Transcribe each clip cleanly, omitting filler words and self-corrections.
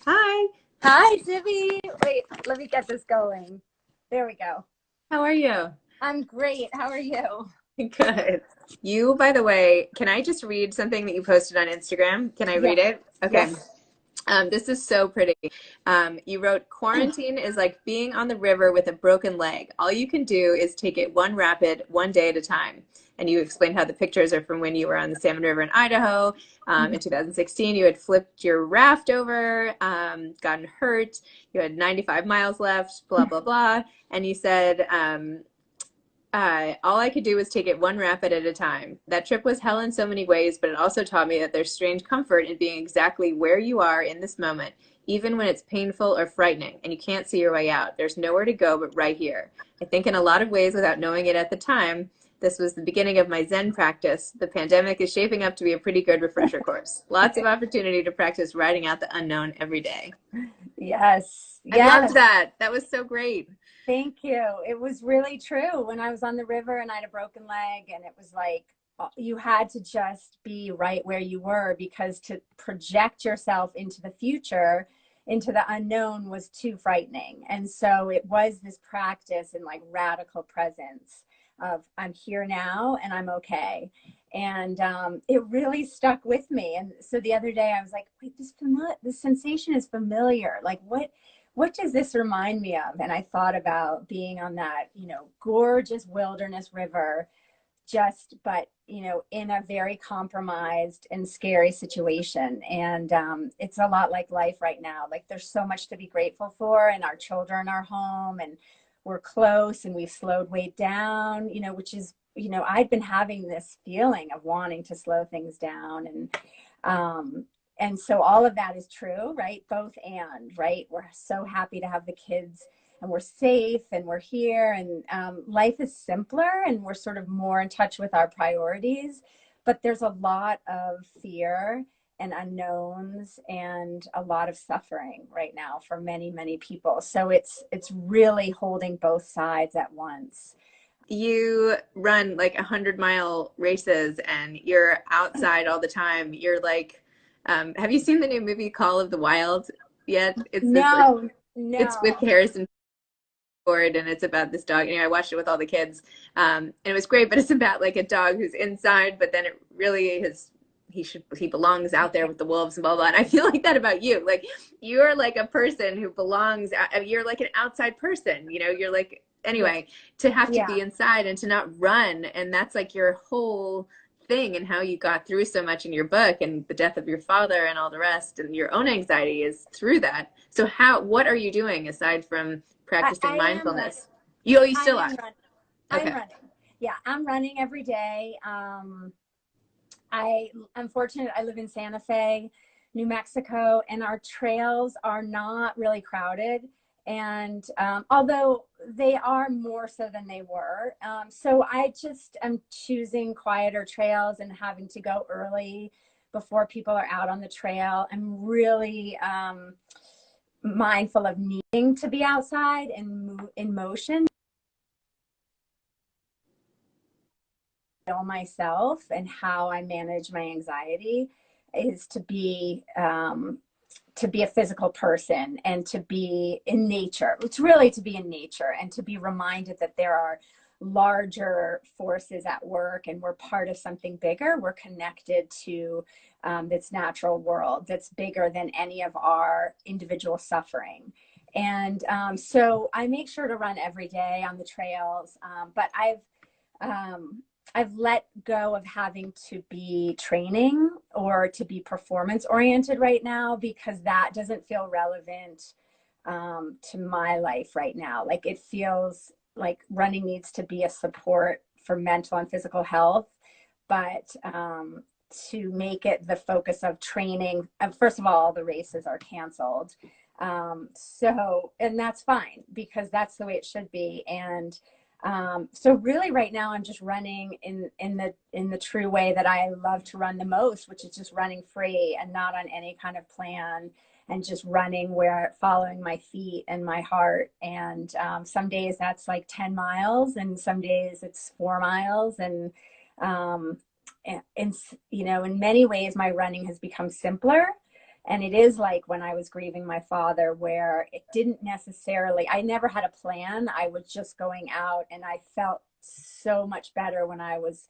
Hi, Hi, Zibby. Wait, let me get this going. There we go. how are you? I'm great. How are you? Good. You, by the way, can I just read something that you posted on Instagram? Can I Yeah. read it? Okay. Yes. This is so pretty. You wrote, quarantine is like being on the river with a broken leg. All you can do is take it one rapid, one day at a time. And you explained how the pictures are from when you were on the Salmon River in Idaho. In 2016, you had flipped your raft over, gotten hurt. You had 95 miles left, blah, blah, blah. And you said, all I could do was take it one rapid at a time. That trip was hell in so many ways, but it also taught me that there's strange comfort in being exactly where you are in this moment, even when it's painful or frightening and you can't see your way out. There's nowhere to go but right here. I think in a lot of ways, without knowing it at the time, this was the beginning of my Zen practice. The pandemic is shaping up to be a pretty good refresher course. Lots of opportunity to practice writing out the unknown every day. Yes. I loved Yes. that. That was so great. Thank you. It was really true. When I was on the river and I had a broken leg, and it was like you had to just be right where you were because to project yourself into the future, into the unknown, was too frightening. And so it was this practice in like radical presence of I'm here now and I'm okay. And it really stuck with me. And so the other day I was like, wait, this sensation is familiar. Like what does this remind me of? And I thought about being on that, gorgeous wilderness river, but, in a very compromised and scary situation. And it's a lot like life right now. Like there's so much to be grateful for, and our children are home and we're close and we've slowed way down, which is, I'd been having this feeling of wanting to slow things down. Um, and so all of that is true, right? Both and, right? We're so happy to have the kids and we're safe and we're here, and life is simpler and we're sort of more in touch with our priorities. But there's a lot of fear and unknowns and a lot of suffering right now for many, many people. So it's really holding both sides at once. You run like 100-mile races and you're outside all the time. You're like, have you seen the new movie Call of the Wild yet? It's this like, No, it's with no. Harrison Ford and it's about this dog. I watched it with all the kids, and it was great. But it's about like a dog who's inside, but then it really is. He belongs out there with the wolves and blah blah. And I feel like that about you. Like you're like a person who belongs. You're like an outside person. You're like Yeah, anyway to have to yeah. be inside and to not run, and that's like your whole thing and how you got through so much in your book and the death of your father and all the rest and your own anxiety is through that. So what are you doing aside from I practicing am running. mindfulness? You I still are. am running. I'm Okay. running. Yeah, I'm running every day. I'm fortunate. I live in Santa Fe, New Mexico, and our trails are not really crowded. And although they are more so than they were, so I just am choosing quieter trails and having to go early before people are out on the trail. I'm really mindful of needing to be outside and in motion myself, and how I manage my anxiety is to be a physical person and to be in nature. It's really to be in nature and to be reminded that there are larger forces at work and we're part of something bigger. We're connected to this natural world that's bigger than any of our individual suffering. And so I make sure to run every day on the trails, but um, I've let go of having to be training or to be performance oriented right now because that doesn't feel relevant to my life right now. Like it feels like running needs to be a support for mental and physical health, but to make it the focus of training, first of all, the races are canceled. And that's fine because that's the way it should be. And so really right now I'm just running in the true way that I love to run the most, which is just running free and not on any kind of plan, and just running where following my feet and my heart. And some days that's like 10 miles and some days it's 4 miles. Um, in many ways my running has become simpler And it is like when I was grieving my father, where it didn't necessarily, I never had a plan. I was just going out, and I felt so much better when I was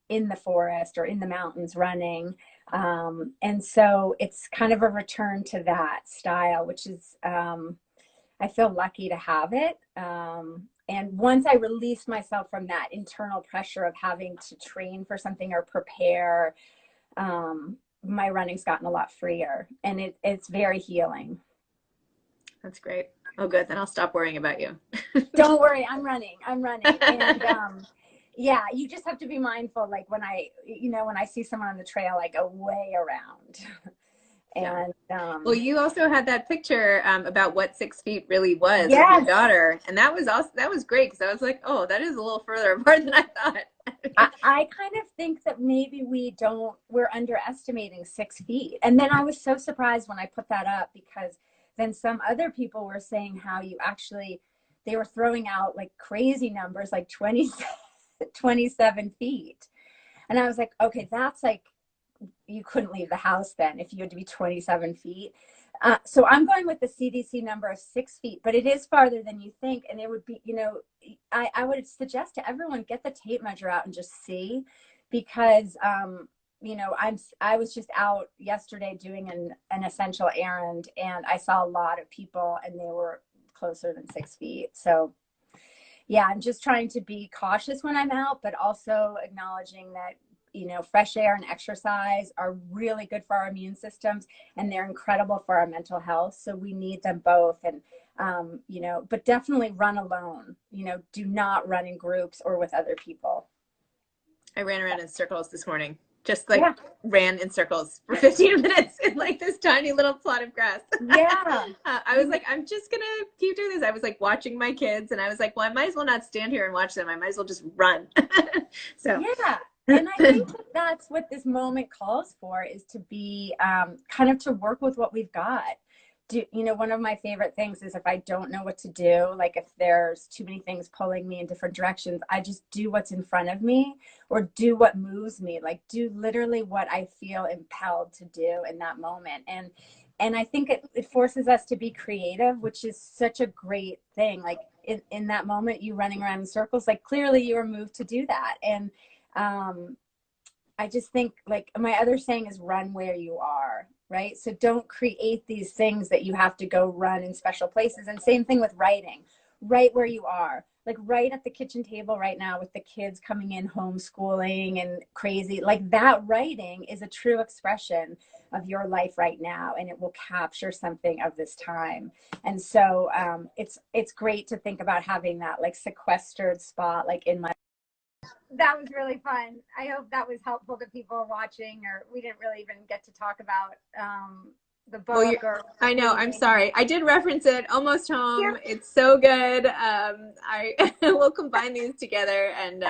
in the forest or in the mountains running. And so it's kind of a return to that style, which is, I feel lucky to have it. And once I released myself from that internal pressure of having to train for something or prepare, my running's gotten a lot freer, and it's very healing. That's great. Oh, good. Then I'll stop worrying about you. Don't worry, I'm running. I'm running. And yeah, you just have to be mindful. Like when when I see someone on the trail, I go way around. Yeah. And Well, you also had that picture about what 6 feet really was with yes, your daughter, and that was great because I was like, oh, that is a little further apart than I thought. I kind of think that maybe we're underestimating 6 feet. And then I was so surprised when I put that up, because then some other people were saying how they were throwing out like crazy numbers, like 27 feet. And I was like, okay, that's like, you couldn't leave the house then if you had to be 27 feet. So I'm going with the CDC number of 6 feet, but it is farther than you think. And it would be, I would suggest to everyone, get the tape measure out and just see, because, I was just out yesterday doing an essential errand, and I saw a lot of people and they were closer than 6 feet. So yeah, I'm just trying to be cautious when I'm out, but also acknowledging that, fresh air and exercise are really good for our immune systems, and they're incredible for our mental health. So we need them both. And, but definitely run alone, do not run in groups or with other people. I ran around in circles this morning, just like Yeah. ran in circles for 15 minutes in like this tiny little plot of grass. Yeah. I was like, I'm just gonna keep doing this. I was like watching my kids, and I was like, well, I might as well not stand here and watch them. I might as well just run. So yeah. And I think that's what this moment calls for, is to be kind of to work with what we've got. One of my favorite things is, if I don't know what to do, like if there's too many things pulling me in different directions, I just do what's in front of me, or do what moves me, like do literally what I feel impelled to do in that moment. And I think it forces us to be creative, which is such a great thing. Like in that moment, you running around in circles, like clearly you were moved to do that. And I just think, like, my other saying is run where you are, right? So don't create these things that you have to go run in special places. And same thing with writing, right where you are, like right at the kitchen table right now with the kids coming in, homeschooling and crazy, like that writing is a true expression of your life right now, and it will capture something of this time. And so it's great to think about having that like sequestered spot, like in my. That was really fun. I hope that was helpful to people watching, or we didn't really even get to talk about the well, book. Or I know. I'm sorry. I did reference it. Almost yeah. Home. It's so good. I will combine these together. And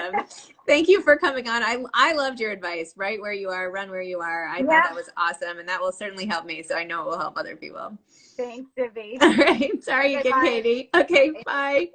thank you for coming on. I loved your advice. Right where you are, run where you are. I thought that was awesome, and that will certainly help me. So I know it will help other people. Thanks, Zibby. All right. Sorry Okay, again, bye. Katie. Okay. Bye.